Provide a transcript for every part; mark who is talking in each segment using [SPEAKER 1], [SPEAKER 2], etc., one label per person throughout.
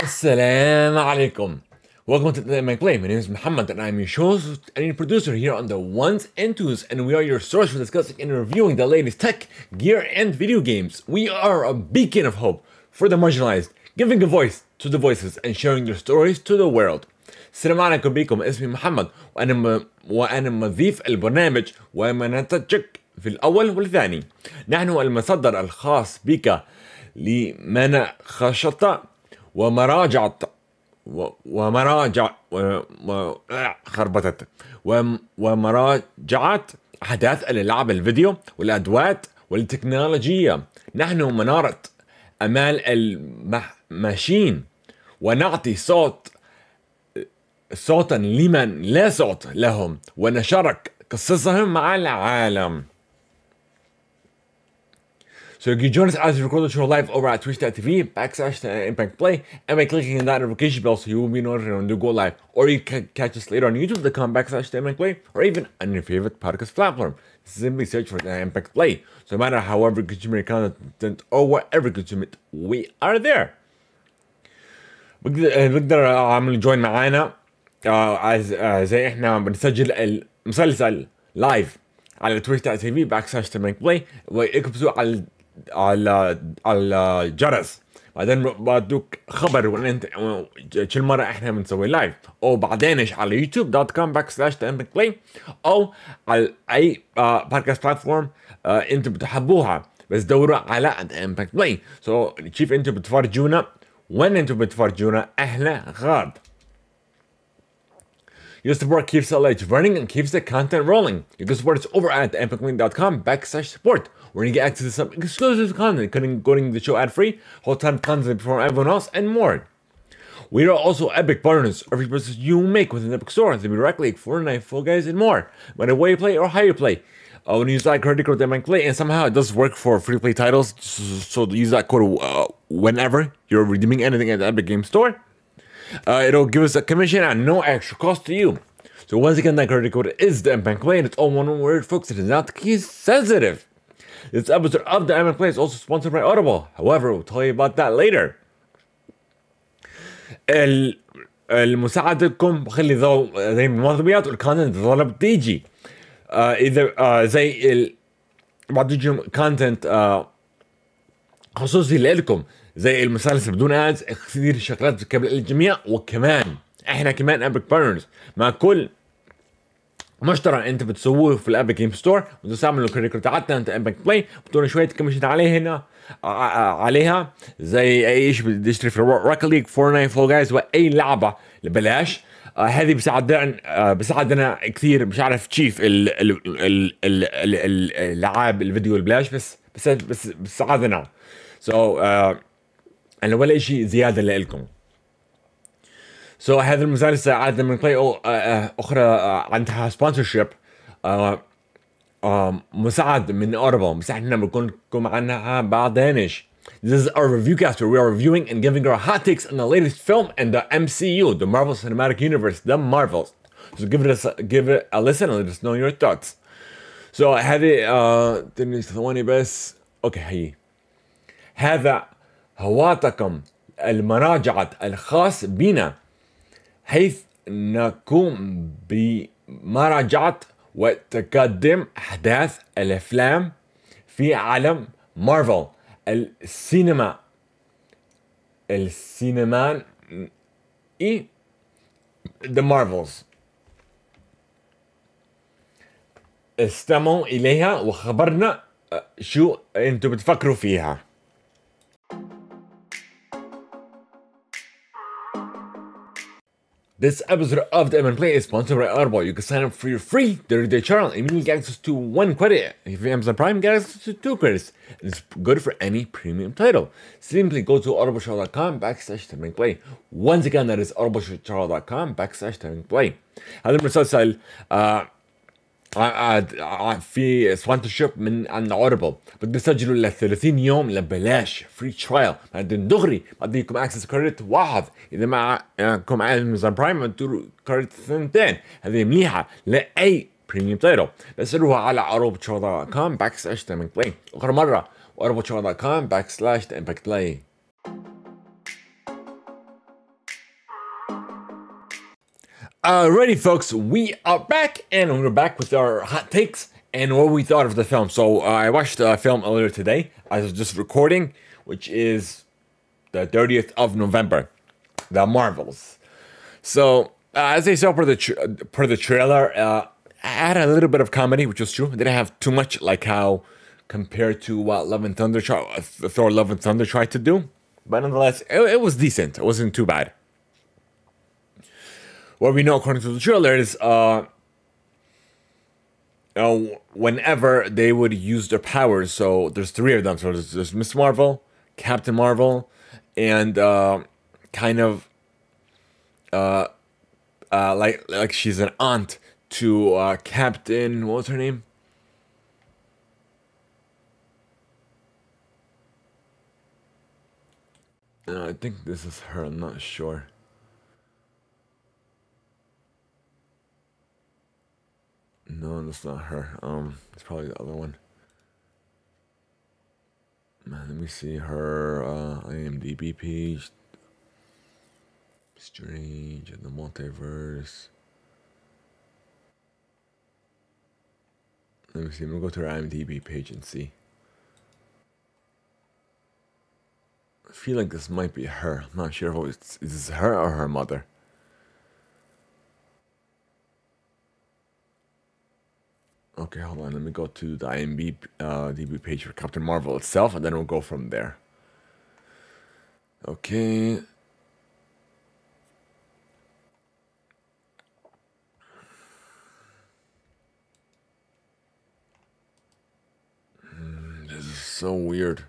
[SPEAKER 1] Assalamu alaikum. Welcome to Theimpactplay. My name is Muhammad and I'm your host and producer here on the Ones and Twos, and we are your source for discussing and reviewing the latest tech, gear, and video games. We are a beacon of hope for the marginalized, giving a voice to the voiceless and sharing their stories to the world. السلام عليكم بكم. اسمي محمد وأنا مضيف البرنامج ومنتجك في الأول والثاني. نحن المصدر الخاص بك لمناقشة ومراجعة ومراجعة أحداث الألعاب الفيديو والأدوات والتكنولوجيا. نحن منارة أمال الماشين، ونعطي صوتا لمن لا صوت لهم، ونشارك قصصهم مع العالم. So you can join us as we record the show live over at twitch.tv/Theimpactplay and by clicking on that notification bell so you will be notified when we go live. Or you can catch us later on youtube.com/Theimpactplay or even on your favorite podcast platform. Simply search for Theimpactplay. So no matter however you consume your content or whatever you consume it, we are there. بقدر عامل جوين معانا زي احنا بنسجل المسلسل لايف على twitch.tv/Theimpactplay واكبسوا على الجرس، بعدين بدوك خبر وان انت كل مره احنا بنسوي لايف، او بعدينش على youtube.com/Theimpactplay او على اي بودكاست بلاتفورم انتم بتحبوها، بس دوروا على Theimpactplay. سو كيف انتم بتفرجونا وين انتم بتفرجونا اهلا غاد. Your support keeps the lights running and keeps the content rolling. You can support us over at Theimpactplay.com/support, where you get access to some exclusive content, including the show ad-free, whole time content before everyone else, and more. We are also Epic partners. Every purchase you make within the Epic Store, they directly like Fortnite, Fall Guys, and more. Whether way you play or how you play. When you use that credit code Theimpactplay, and somehow it does work for free-play titles, so use that code whenever you're redeeming anything at the Epic Game Store. It'll give us a commission at no extra cost to you. So once again, that credit code is Theimpactplay, and it's all one word, folks. It is not case sensitive. This episode of the Theimpactplay is also sponsored by Audible. However, we'll tell you about that later. المساعدتكم بخلي زي المواظبيات والكونتنت تظل بتيجي إذا زي بعطيكم كونتنت خصوصي لكم زي المسلسل بدون ادز، كثير شغلات قبل الجميع، وكمان احنا كمان ابيك بارتنرز مع كل مشترى انت بتسووه في الابيك جيم ستور وتستعملوا الكريدت تاعتنا انت Theimpactplay، بتدون شويه كوميشن عليه هنا عليها زي اي شيء بتشتري في روكت ليج، فورتنايت، فول جايز، واي لعبه ببلاش. هذه بساعدنا كثير، مش عارف كيف الالعاب الفيديو البلاش، بس بساعدنا. أنا ولا شيء زيادة لكم. هذا المسلسل عادة من بلاي أخرى عندها سبونسرشيب مساعد من Audible، بس احنا بنكون عنها بعدينش. This is our review cast where we are reviewing and giving our hot takes on the latest film in the MCU, the Marvel Cinematic Universe, the Marvels. So give it a listen and let us know your thoughts. هذه ثواني بس. اوكي هي هذا هو طاقم المراجعة الخاص بنا، حيث نقوم بمراجعة وتقديم أحداث الأفلام في عالم مارفل السينمائي The Marvels. استمعوا إليها وخبرنا شو انتوا بتفكروا فيها. This episode of Theimpactplay is sponsored by Audible. You can sign up for your free 30-day trial and you get access to 1 credit. If you have Amazon Prime, get access to 2 credits. And it's good for any premium title. Simply go to audibleshow.com/Theimpactplay. Once again, that is audibleshow.com/Theimpactplay. هذا المسلسل في سبونسرشيب من عند Audible. بدك تسجلوا ل 30 يوم لبلاش فري ترايل، بعدين دغري بعطيكم اكسس كريدت واحد. اذا معكم امازون برايم بدوا كريدت 2. هذه مليحه لاي بريميوم تايتل، بس روحوا على audibleshow.com/Theimpactplay. اخر مره audibleshow.com/Theimpactplay. Alrighty, folks, we are back, and we're back with our hot takes and what we thought of the film. So I watched the film earlier today. I was just recording, which is the 30th of November, The Marvels. So as I saw per the trailer, I had a little bit of comedy, which was true. It didn't have too much, like how compared to what Thor: Love and Thunder tried to do. But nonetheless, it was decent. It wasn't too bad. What we know according to the trailer is whenever they would use their powers, so there's three of them. So there's Miss Marvel, Captain Marvel, and like she's an aunt to Captain, what was her name? I think this is her, I'm not sure. No, that's not her. It's probably the other one. Man, let me see her IMDb page. Strange in the multiverse. Let me see. I'm gonna go to her IMDb page and see. I feel like this might be her. I'm not sure if is this her or her mother. Okay, hold on. Let me go to the IMDb page for Captain Marvel itself, and then we'll go from there. Okay. This is so weird.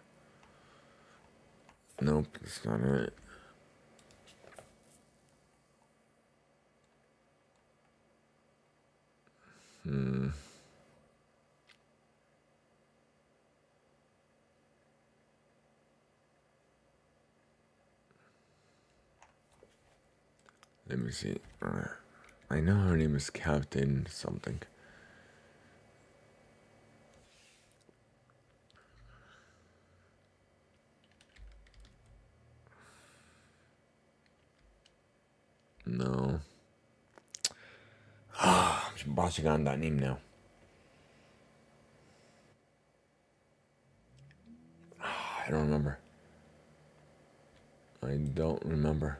[SPEAKER 1] Nope, that's not it. Let me see. I know her name is Captain something. No. I'm bouncing on that name now. I don't remember. I don't remember.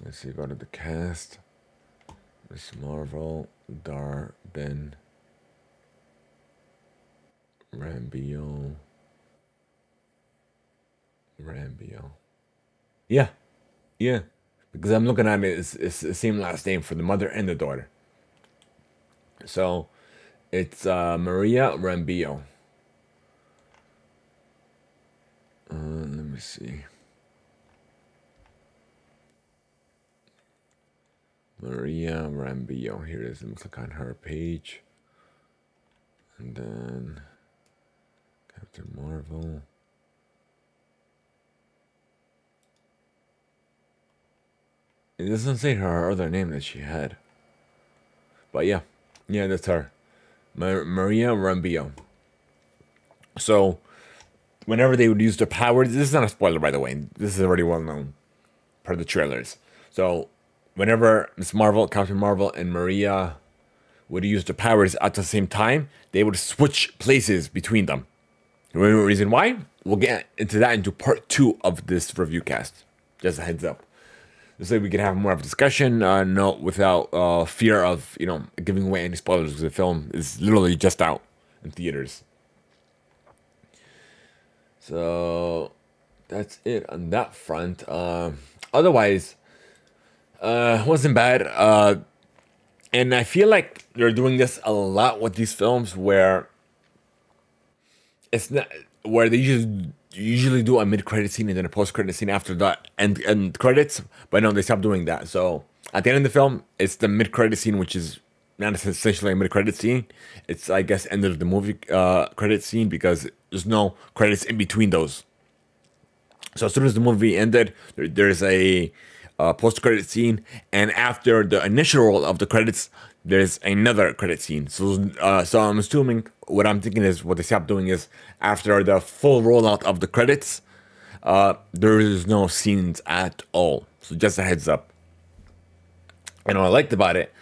[SPEAKER 1] Let's see, go to the cast. Miss Marvel, Ben, Rambio. Yeah. Because I'm looking at it, it's the same last name for the mother and the daughter. So, it's Maria Rambio. Let me see. Maria Rambio. Here it is. Let me click on her page. And then Captain Marvel. It doesn't say her other name that she had. But yeah, that's her. Maria Rambio. So, whenever they would use their powers, this is not a spoiler, by the way. This is already well known per the trailers. So, whenever Miss Marvel, Captain Marvel, and Maria would use their powers at the same time, they would switch places between them. The reason why? We'll get into that into part 2 of this review cast. Just a heads up. This way we can have more of a discussion, without fear of, giving away any spoilers, because the film is literally just out in theaters. So, that's it on that front. Otherwise, wasn't bad. And I feel like they're doing this a lot with these films where it's not, where they usually do a mid-credit scene and then a post-credit scene after the end credits, but no, they stopped doing that. So at the end of the film, it's the mid-credit scene, which is not essentially a mid-credit scene. It's, I guess, end of the movie credit scene, because there's no credits in between those. So as soon as the movie ended, there's a post-credit scene, and after the initial roll of the credits, there's another credit scene. So I'm assuming, what I'm thinking is, what they stopped doing is, after the full rollout of the credits, there is no scenes at all. So just a heads up. And what I liked about it,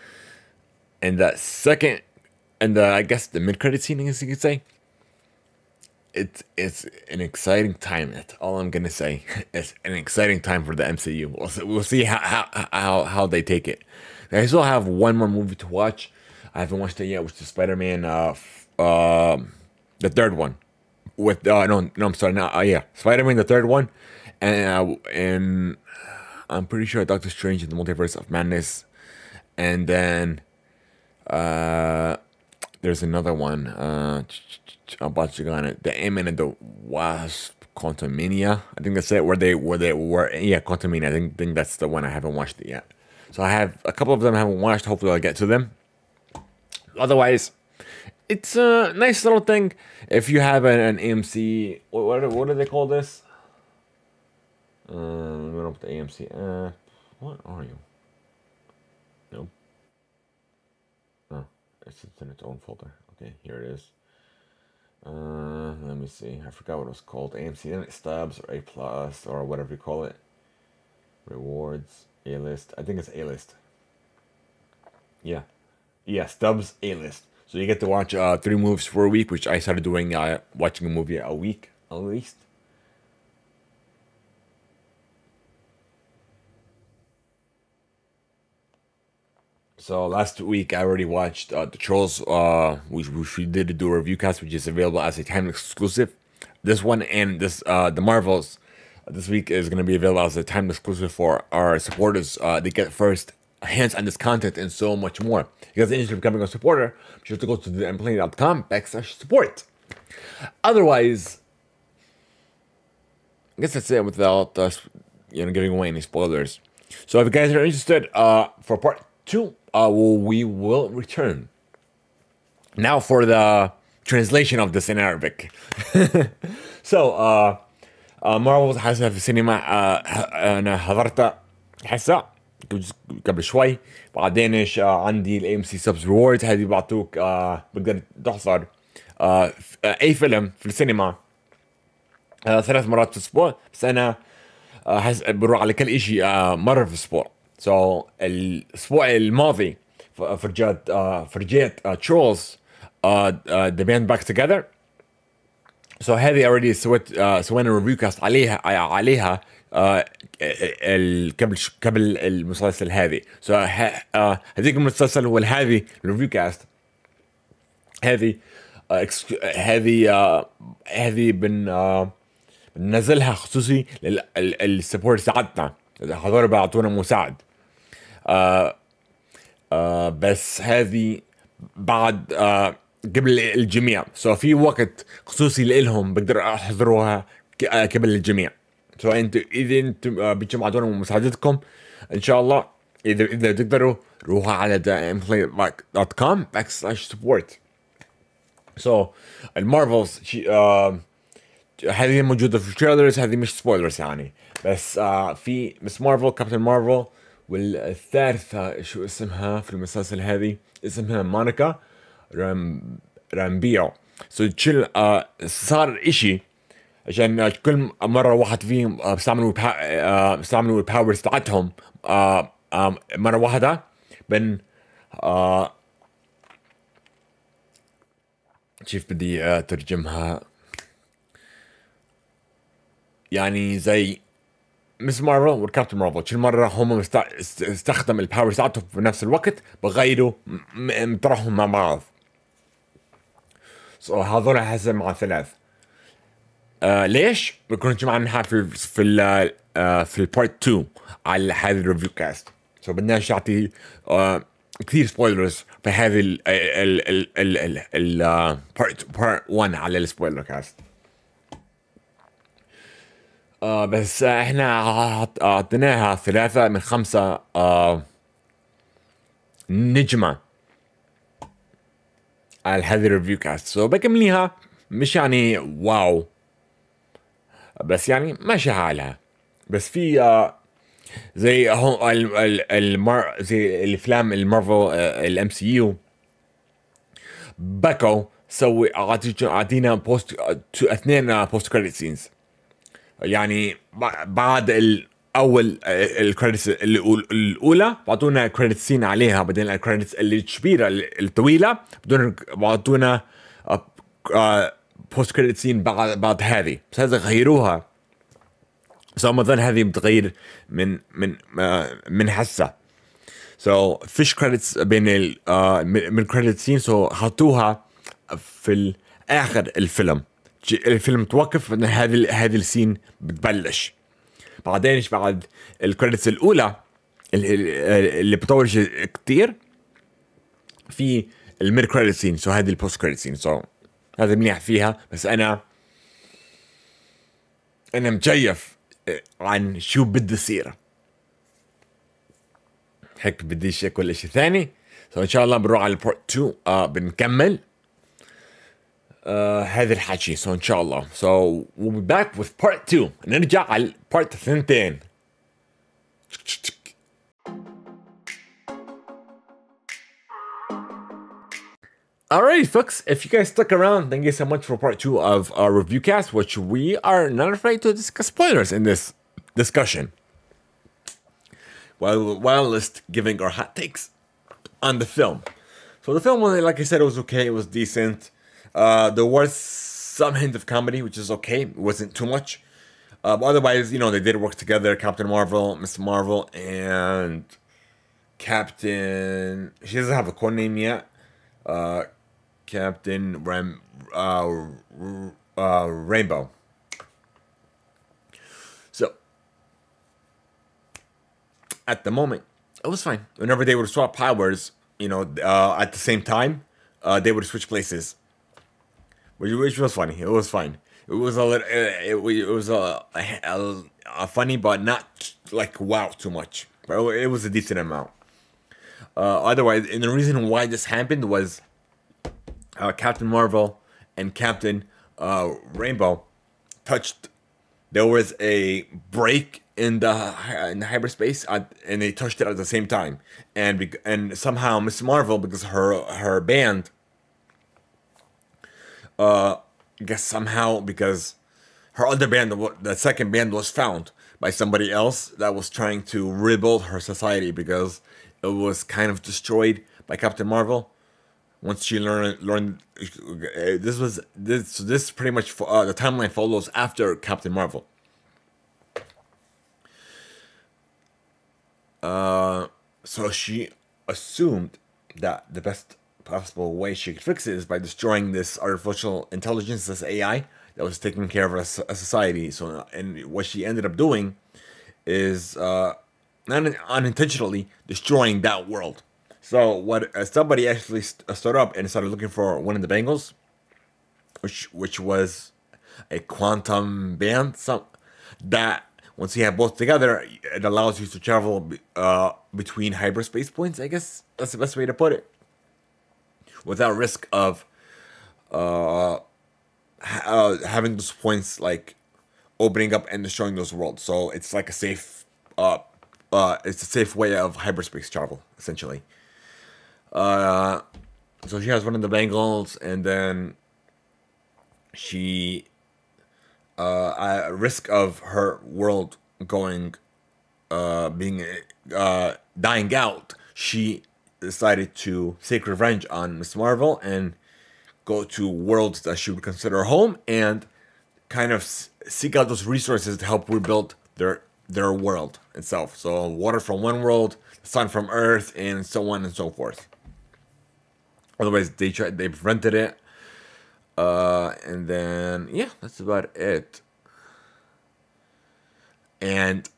[SPEAKER 1] and the second, and I guess the mid-credit scene, I guess you could say, it's an exciting time. That's all I'm gonna say. It's an exciting time for the MCU. We'll see how they take it. I still have one more movie to watch. I haven't watched it yet, which is Spider-Man, the third one. With no, I'm sorry, no, yeah, Spider-Man, the third one, and I'm pretty sure Doctor Strange in the Multiverse of Madness, and then there's another one. About you on it, the Ant-Man and the Wasp, Quantumania. I think that's it. Where they were, yeah, Quantumania. I think that's the one. I haven't watched it yet. So I have a couple of them I haven't watched. Hopefully I'll get to them. Otherwise, it's a nice little thing. If you have an AMC, what do they call this? What up the AMC? What are you? Nope. Oh, it's in its own folder. Okay, here it is. Let me see. I forgot what it was called. AMC, then it's Stubs or A Plus or whatever you call it. Rewards, A List. I think it's A List. Yeah, Stubs, A List. So you get to watch 3 movies for a week, which I started doing, watching a movie a week at least. So last week I already watched The Trolls, which we did do a review cast, which is available as a time exclusive. This one and this The Marvels this week is going to be available as a time exclusive for our supporters. They get first hands on this content and so much more. If you guys are interested in becoming a supporter, be sure to go to theimpactplay.com/support. Otherwise, I guess that's it without us, giving away any spoilers. So if you guys are interested, for part 2, we will return. Now for the translation of this in Arabic. So, Marvel حاسة في السينما، أنا حضرت حصة قبل شوي. بعدين إيش عندي الام سي سبز ريوردز، هذه بعطوك بقدر تحضر أي فيلم في السينما 3 مرات في الأسبوع. بس أنا بروح على كل إشي مرة في الأسبوع. So الأسبوع الماضي فرجيت Trolls the band back together. So هذه already سوينا ريفيو كاست عليها قبل المسلسل هذه. So هذيك المسلسل هو هذه الريفيو كاست. هذه بننزلها خصوصي للسبورت تاعتنا، هذول بيعطونا مساعد. بس هذه بعد قبل الجميع. سو في وقت خصوصي لإلهم بقدر احضروها قبل الجميع. سو اذا انتم بتجمعوا مساعدتكم ان شاء الله، اذا تقدروا روحوا على theimpactplay.com/support. سو المارفلز هذه موجودة في التريلرز، هذه مش سبويلرز يعني. بس في مس مارفل، كابتن مارفل، والثالثة شو اسمها في المسلسل هذه؟ اسمها مونيكا رامبيو. سو تشيل صار اشي عشان كل مرة واحد فيهم بيستعملوا الباورز تاعتهم مرة واحدة بن كيف بدي ترجمها، يعني زي مس مارفل والكابتن مارفل كل مرة هم استخدم الباورز تاعتهم في نفس الوقت بغيروا مطرحهم مع بعض. هذول حسب مع 3. ليش؟ بكون جمعناها في البارت 2 على هذه الريفيو كاست. بدناش نعطي كثير سبويلرز في هذه البارت 1 على السبويلر كاست. بس احنا اعطيناها 3 من 5 نجمة على هذه الريفيو كاست. بكمليها مش يعني واو، بس يعني ماشي حالها. بس في زي زي الافلام المارفل الام سي يو باكو سوي اعطينا 2 بوست كريدت سينز، يعني بعد اول الكريدتس الاولى بعطونا كريدت سين عليها، بعدين الكريدتس الكبيره الطويله بعطونا بوست كريدت سين بعد هذه، بس هذا غيروها. سو مثلا هذه بتغير من حسه. سو فيش كريدتس بين من كريدت سين، سو حطوها في اخر الفيلم. الفيلم توقف، بعدين هذه السين بتبلش. بعدين بعد الكريدتس الاولى اللي بتطول كتير في الميد كريدت سين، سو هذه البوست كريدت سين. سو هذا منيح فيها، بس انا مجيف عن شو بدي يصير، هيك بديش اكل اشي ثاني. سو ان شاء الله بنروح على البارت 2 بنكمل هذا الحكي. سو ان شاء الله we'll be back with part 2. نرجع على part 2. Alright, folks, if you guys stuck around, thank you so much for part 2 of our review cast, which we are not afraid to discuss spoilers in this discussion, while giving our hot takes on the film. So the film, like I said, it was okay, it was decent. There was some hint of comedy, which is okay, it wasn't too much. But otherwise, you know, they did work together, Captain Marvel, Miss Marvel, and Captain... She doesn't have a code name yet. Captain Rainbow. So, at the moment, it was fine. Whenever they would swap powers, you know, at the same time, they would switch places, which was funny. It was fine. It was a little, it was a funny, but not like wow too much. But it was a decent amount. Otherwise, and the reason why this happened was Captain Marvel and Captain Rainbow touched. There was a break in the hyperspace, and they touched it at the same time. And somehow Miss Marvel, because her band, I guess somehow because her other band, the second band, was found by somebody else that was trying to rebuild her society, because it was kind of destroyed by Captain Marvel. Once she learned this pretty much the timeline follows after Captain Marvel. So she assumed that the best possible way she could fix it is by destroying this artificial intelligence, this AI that was taking care of a society. So, and what she ended up doing is not unintentionally destroying that world. So what somebody actually stood up and started looking for one of the bangles, which was a quantum band. That once you have both together, it allows you to travel between hyperspace points. I guess that's the best way to put it, without risk of having those points like opening up and destroying those worlds. So it's like a safe, it's a safe way of hyperspace travel, essentially. So she has one of the bangles, and then she, at risk of her world going, dying out, she decided to take revenge on Miss Marvel and go to worlds that she would consider home, and kind of seek out those resources to help rebuild their world itself. So water from one world, sun from Earth, and so on and so forth. Otherwise, they prevented it. And then, yeah, that's about it. And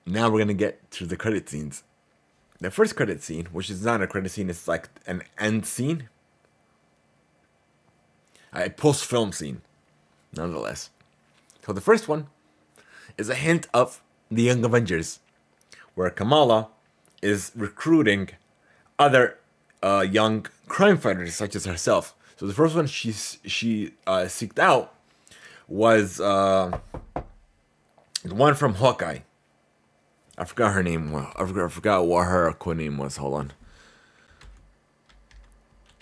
[SPEAKER 1] now we're going to get to the credit scenes. The first credit scene, which is not a credit scene, it's like an end scene. A post-film scene, nonetheless. So the first one is a hint of the Young Avengers, where Kamala is recruiting other young crime fighters such as herself. So the first one she seeked out was the one from Hawkeye. I forgot her name. I forgot what her code name was. Hold on.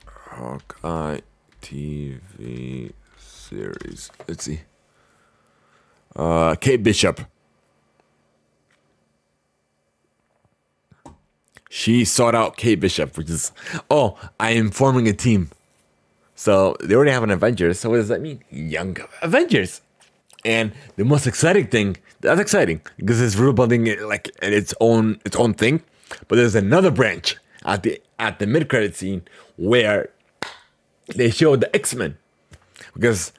[SPEAKER 1] Hawkeye TV series. Let's see. Kate Bishop. she sought out Kate Bishop, which is, oh, I am forming a team. So they already have an Avengers. So what does that mean? Young Avengers. And the most exciting thing, that's exciting because it's real building it like its own thing. But there's another branch at the mid-credit scene where they show the X-Men. Because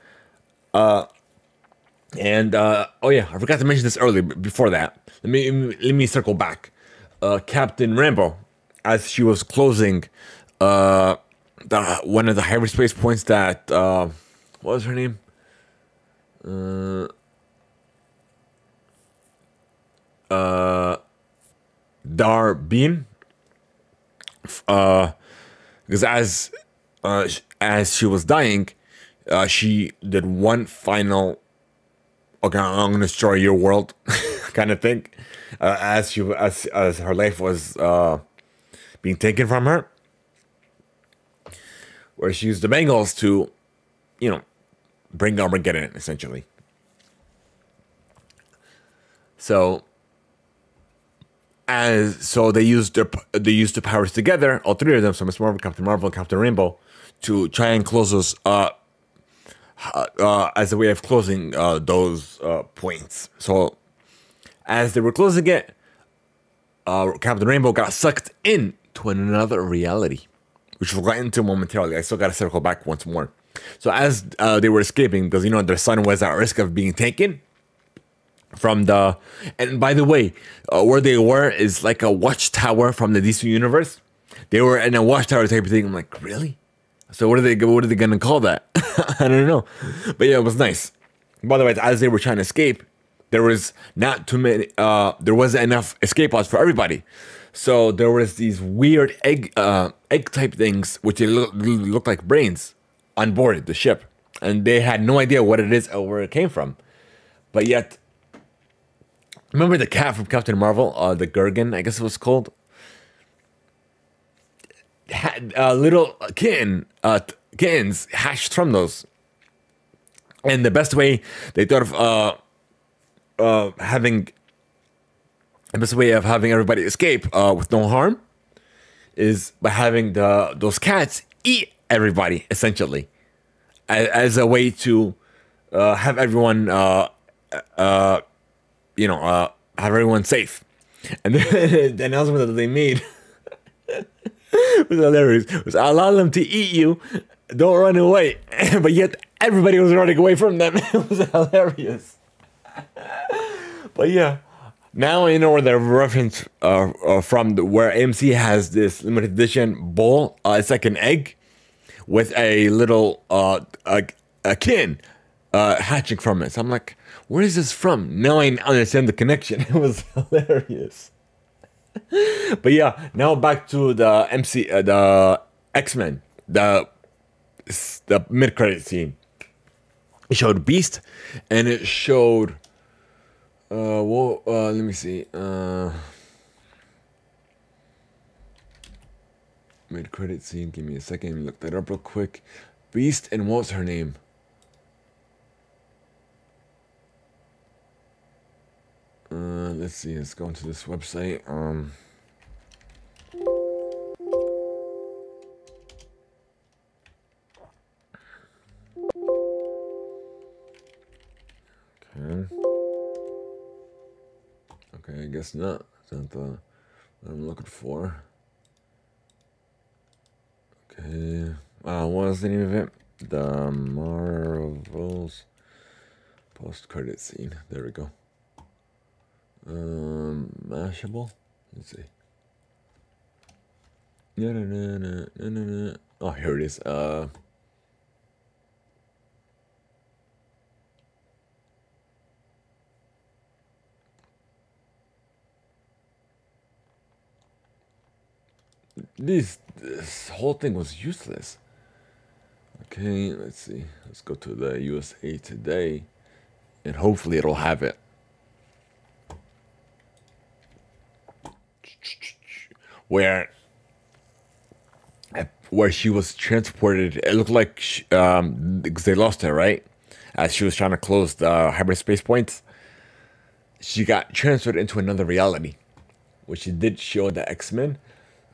[SPEAKER 1] oh yeah, I forgot to mention this earlier. Before that, let me circle back. Captain Rambo, as she was closing one of the hyperspace points that what was her name? Darbin. Because as she was dying, she did one final, okay, I'm gonna destroy your world kind of thing, as her life was being taken from her, where she used the Bengals to, you know, bring Armageddon essentially. So they used the powers together, all three of them, so Miss Marvel, Captain Marvel, and Captain Rainbow, to try and close those as a way of closing those points. So as they were closing it, Captain Rainbow got sucked into another reality, which we'll get into momentarily. I still got to circle back once more. So as they were escaping, because, you know, their son was at risk of being taken from the, and by the way, where they were is like a watchtower from the DC universe. They were in a watchtower type of thing. I'm like, really? So what are they gonna call that? I don't know. But yeah, it was nice. By the way, as they were trying to escape, there was not too many, there wasn't enough escape pods for everybody. So there was these weird egg type things, which they looked like brains on board the ship. And they had no idea what it is or where it came from. But yet, remember the cat from Captain Marvel, the Gurgan, I guess it was called? Had a little kittens hatched from those. And the best way they thought of having everybody escape with no harm is by having those cats eat everybody, essentially, as a way to have everyone have everyone safe. And then the announcement that they made was hilarious. It was, allow them to eat you, don't run away. But yet everybody was running away from them. It was hilarious. But yeah, now you know where the reference from where AMC has this limited edition bowl. It's like an egg with a little a kitten hatching from it. So I'm like, where is this from? Now I understand the connection. It was hilarious. But yeah, now back to the the X-Men, the mid-credit scene. It showed Beast, and it showed let me see, mid-credit scene. Give me a second, let me look that up real quick. Beast, and what was her name? Let's see, let's go into this website. Okay, I guess not. That's not the what I'm looking for. Okay. What was the name of it? The Marvel's post-credit scene. There we go. Mashable. Let's see. Oh, here it is. This whole thing was useless. Okay, let's see. Let's go to the USA Today, and hopefully it'll have it. Where she was transported, it looked like because they lost her, right? As she was trying to close the hyperspace points, she got transferred into another reality, which it did show the X-Men.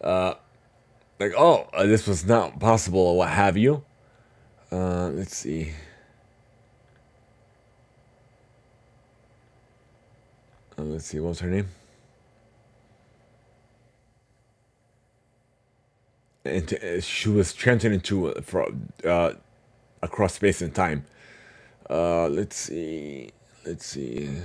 [SPEAKER 1] like, oh, this was not possible or what have you. Let's see. Let's see, what was her name? And she was transferred into across space and time. Let's see. Let's see.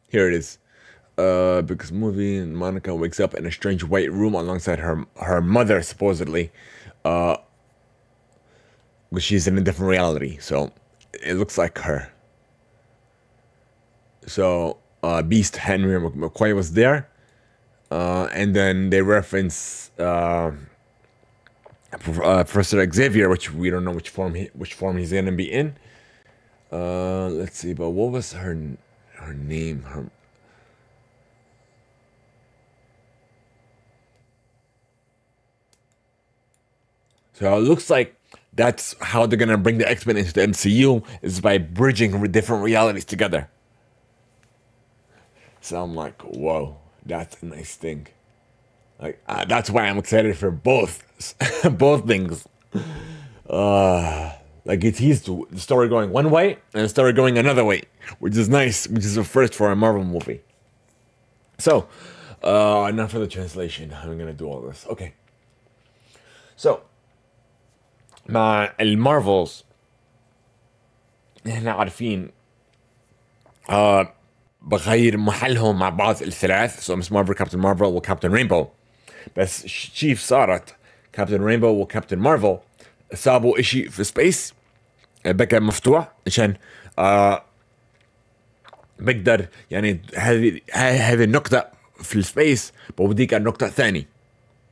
[SPEAKER 1] Here it is. Because movie and Monica wakes up in a strange white room alongside her mother supposedly. But she's in a different reality, so it looks like her. So Beast Henry McCoy was there, and then they reference Professor Xavier, which we don't know which form he's gonna be in. Let's see, but what was her name? So it looks like that's how they're gonna bring the X-Men into the MCU, is by bridging different realities together. So I'm like, whoa, that's a nice thing. Like that's why I'm excited for both both things. Like it teased the story going one way and the story going another way, which is nice, which is a first for a Marvel movie. So, enough for the translation. I'm gonna do all this. Okay. So, مع المارفلز احنا عارفين بغير محلهم مع بعض الثلاث، سو مس مارفل كابتن مارفل وكابتن رينبو، بس شيف صارت كابتن رينبو وكابتن مارفل سابوا اشي في سبيس بقى مفتوح عشان بقدر يعني هذه النقطة في السبيس بوديك النقطة الثانية،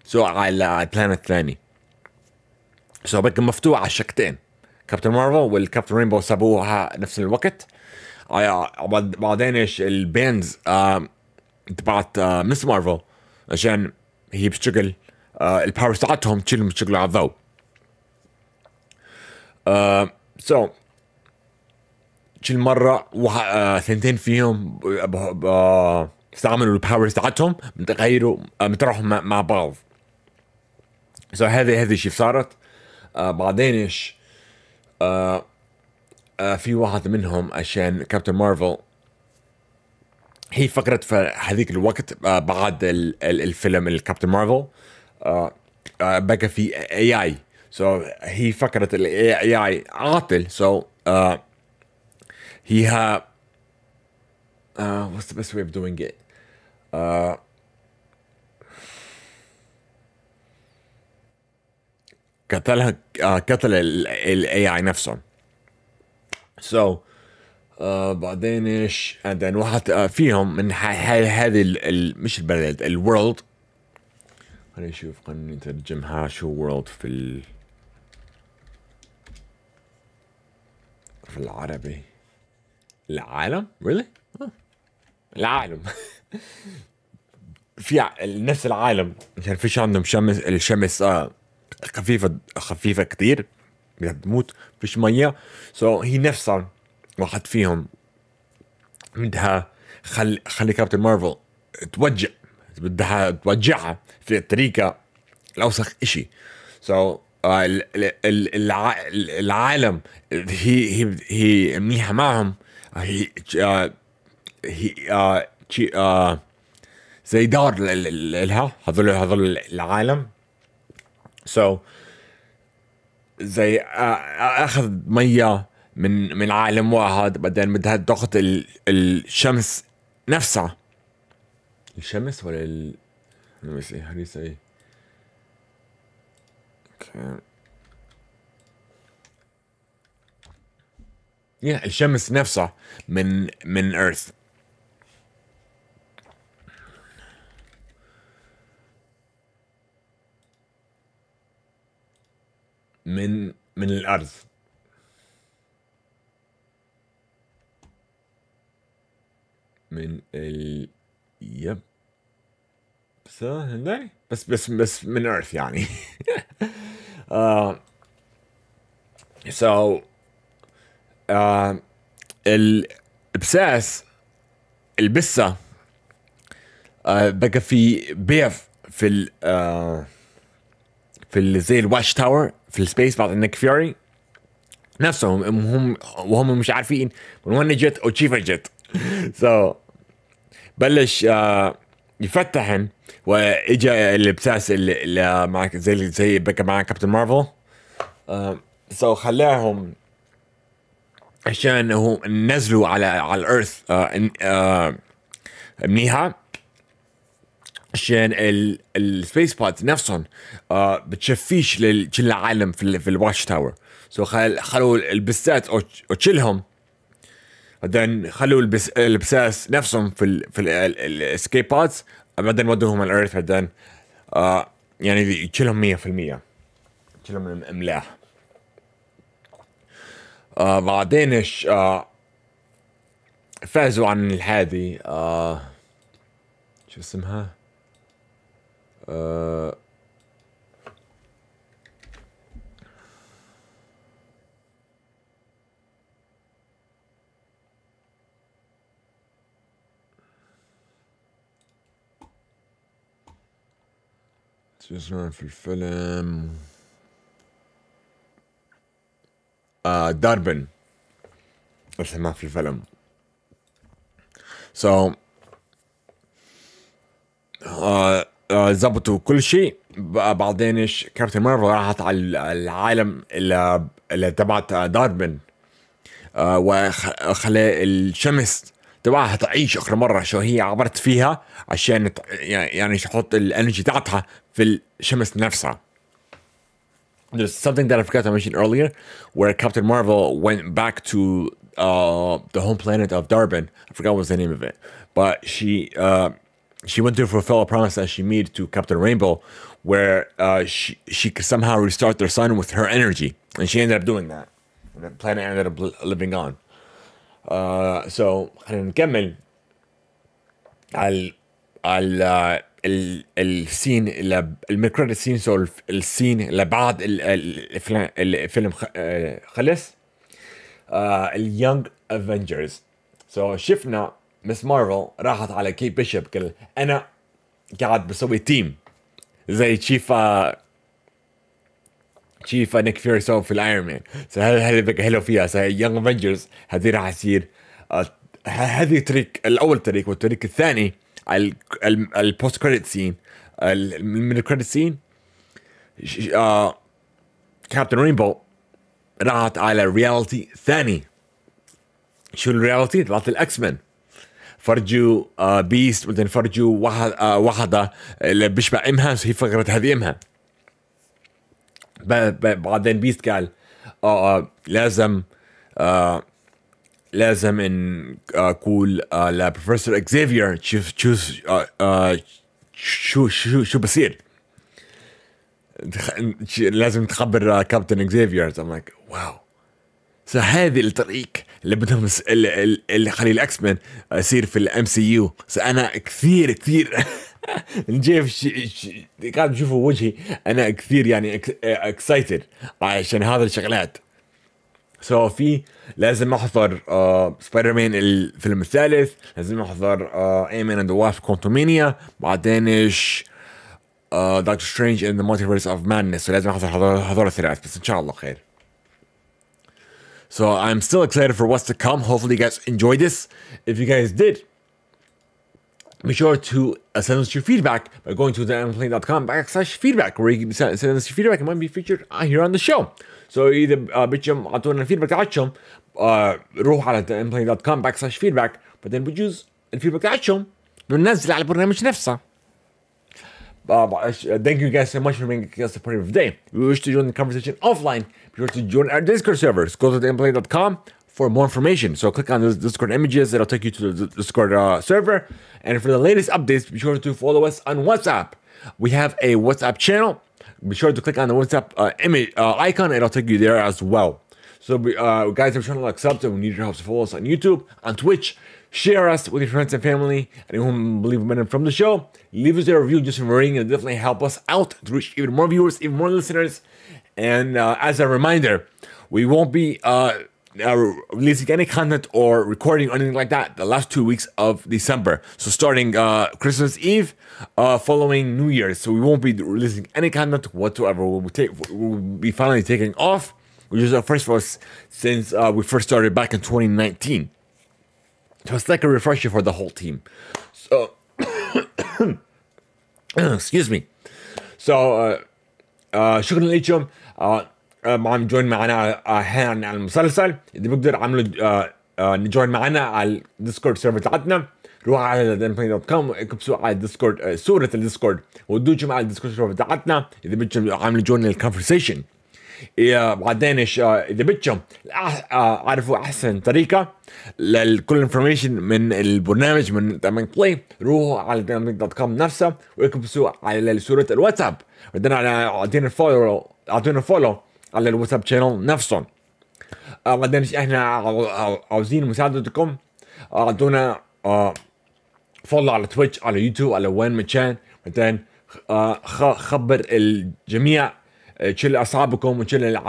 [SPEAKER 1] سو على البلانت الثاني، سو بقى مفتوح على الشقتين. كابتن مارفل والكابتن رينبو سابوها نفس الوقت. بعدين ايش الباندز تبعت مس مارفل عشان هي بتشتغل الباورز تاعتهم تشيلهم بتشتغلوا على الضوء. سو كل مرة ثنتين فيهم استعملوا الباورز تاعتهم بتغيروا بتروحوا مع بعض. سو هذه شيء صارت. بعدين ايش في واحد منهم عشان كابتن مارفل هي فكرت في هذيك الوقت بعد الفيلم الكابتن مارفل بقى في AI، so هي فكرت ال AI عاطل، so هي what's the best way of doing it؟ قتل ال AI نفسه. So بعدين ايش and then واحد فيهم من هذه مش البلد الورلد، خلينا نشوف خلينا نترجمها شو وورلد في العربي. العالم really العالم في نفس العالم عشان فيش عندهم الشمس خفيفة كتير بتموت فيش مية، so هي نفسها واحد فيهم بدها خلي كابتن مارفل بدها توجعها في الطريقة الأوسخ إشي. so العالم هي منيحة معهم، هي زي دار لها هذول العالم. so زي اخذ مية من عالم واحد بعدين بدها تاخذ الشمس نفسها. الشمس ولا let me see how do you say okay yeah الشمس نفسها من earth. من الأرض. من يب بس من earth يعني. So البساس البسة بقى في بيف في زي الواتش تاور في السبيس بعد النيك فيوري نفسهم وهم مش عارفين من وين جت او كيف جت. So بلش يفتحن واجا البساس اللي معك زي بقى مع كابتن مارفل. So خلاهم عشان هم نزلوا على الارث منيحة عشان السبيس بودز نفسهم بتشفيش للعالم في الواتش تاور. سو خلوا البسات وتشيلهم بعدين خلوا البساس نفسهم في الاسكيب بودز بعدين ودوهم على الارث بعدين يعني يشيلهم 100% يشيلهم من الاملاح. بعدين فازوا عن هذه شو اسمها شو اسمها في الفيلم داربن اسمها في الفيلم. So زبطوا كل شيء بعدين كابتن مارفل راحت على العالم اللي تبعت داربن وخلى الشمس تبعها تعيش اخر مره شو هي عبرت فيها عشان يعني تحط الانرجي تاعتها في الشمس نفسها. There's something that I forgot to mention earlier where Captain Marvel went back to the home planet of Darben. I forgot what's the name of it, but she went to fulfill a promise that she made to Captain Rainbow where she could somehow restart their sun with her energy, and she ended up doing that. And the planet ended up living on. So خلينا نكمل على السين الميد سين. سو السين اللي بعد الفيلم خلص اليونج افنجرز. سو شفنا مس مارفل راحت على كيت بيشوب قال انا قاعد بسوي تيم زي تشيف نيك فيوري سوى في الايرون مان. سو هذا بقى حلو فيها. سو يونج افنجرز هذه راح تصير هذه تريك الاول تريك والتريك الثاني البوست كريدت سين من الكريدت سين كابتن رينبو راحت على رياليتي ثاني. شو الرياليتي؟ طلعت الاكس مان فرجوا بيست بعدين فرجوا واحدة اللي بيشبه امها هي فكرت هذه امها. بعدين بيست قال لازم ان اقول لبروفيسور اكزيفير شو بصير لازم تخبر كابتن اكزيفير. I'm like واو. سو هذه الطريق اللي بدهم اللي خلي الاكس مان يصير في الام سي يو. سو انا كثير نجيف قاعد بشوفوا وجهي انا كثير يعني اكسايتد عشان هذا الشغلات. سو في لازم احضر سبايدر مان الفيلم الثالث، لازم احضر اي مان اند ذا واسب كوانتومانيا، بعدين ايش دكتور سترينج ان ذا مالتيفيرس اوف مادنس. لازم احضر هذول الثلاث بس ان شاء الله خير. So I'm still excited for what's to come. Hopefully you guys enjoyed this. If you guys did, be sure to send us your feedback by going to theimpactplay.com/feedback where you can send us your feedback and might be featured here on the show. So either بدكم اعطونا الفيدباك تاعتكم روحوا على theimpactplay.com/feedback بعدين بجوز الفيدباك تاعتكم بننزل على البرنامج نفسه. Thank you guys so much for making us a part of the day. If you wish to join the conversation offline, be sure to join our Discord servers. Go to theimpactplay.com for more information. So click on the Discord images, it'll take you to the Discord server. And for the latest updates, be sure to follow us on WhatsApp. We have a WhatsApp channel. Be sure to click on the WhatsApp image icon, it'll take you there as well. So guys, our channel accepted. We need your help to follow us on YouTube, on Twitch. Share us with your friends and family, and whom believe in from the show. Leave us a review, just a rating, and definitely help us out to reach even more viewers, even more listeners. And as a reminder, we won't be releasing any content or recording or anything like that the last 2 weeks of December. So starting Christmas Eve, following New Year's. So we won't be releasing any content whatsoever. We'll be finally taking off, which is our first for us since we first started back in 2019. So it's like a refresher for the whole team. So, excuse me. So, شكرا لكم. معاهم جوين معنا هنا على المسلسل. إذا بقدر عملوا نجوين معنا على الديسكورد سيرفر تاعتنا. روحوا على theimpactplay.com اكتبوا على الديسكورد صورة الديسكورد ودوجوا على الديسكورد سيرفر تاعتنا إذا بدكم عملوا جوين للكونفرسيشن. بعدين إذا بدكم عرفوا أحسن طريقة لكل انفورميشن من البرنامج من Theimpactplay، روحوا على theimpactplay.com نفسه واكتبوا على صورة الواتساب. بعدين اعطينا فولو على الواتساب شانل نفسهم. بعدين احنا عاوزين مساعدتكم. اعطونا فولو على تويتش، على يوتيوب، على وين ما كان. بعدين خبر الجميع، شل اصحابكم وشل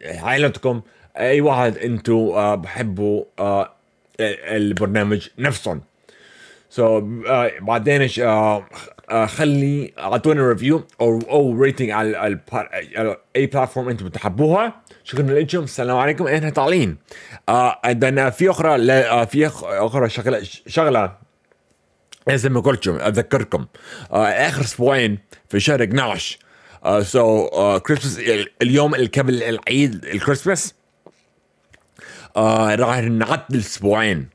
[SPEAKER 1] عائلتكم، اي واحد انتم بحبوا البرنامج نفسهم. بعدين خلي اعطونا ريفيو او ريتنج على اي بلاتفورم انتم بتحبوها. شكرا لكم. السلام عليكم. احنا طالعين. في اخرى شغله لازم اقولكم اذكركم. اخر اسبوعين في شهر 12 كريسمس، اليوم اللي قبل العيد الكريسماس، راح نعطل اسبوعين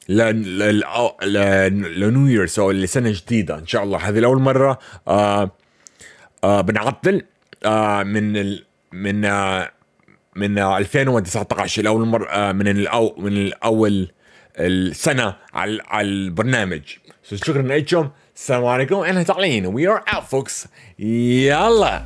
[SPEAKER 1] لنيو يير، لسنه جديده ان شاء الله. هذه الاول مره بنعطل من 2019، الاول مره من الاول السنه على البرنامج. شكرا لكم. السلام عليكم. احنا طالعين. We are out folks. يلا.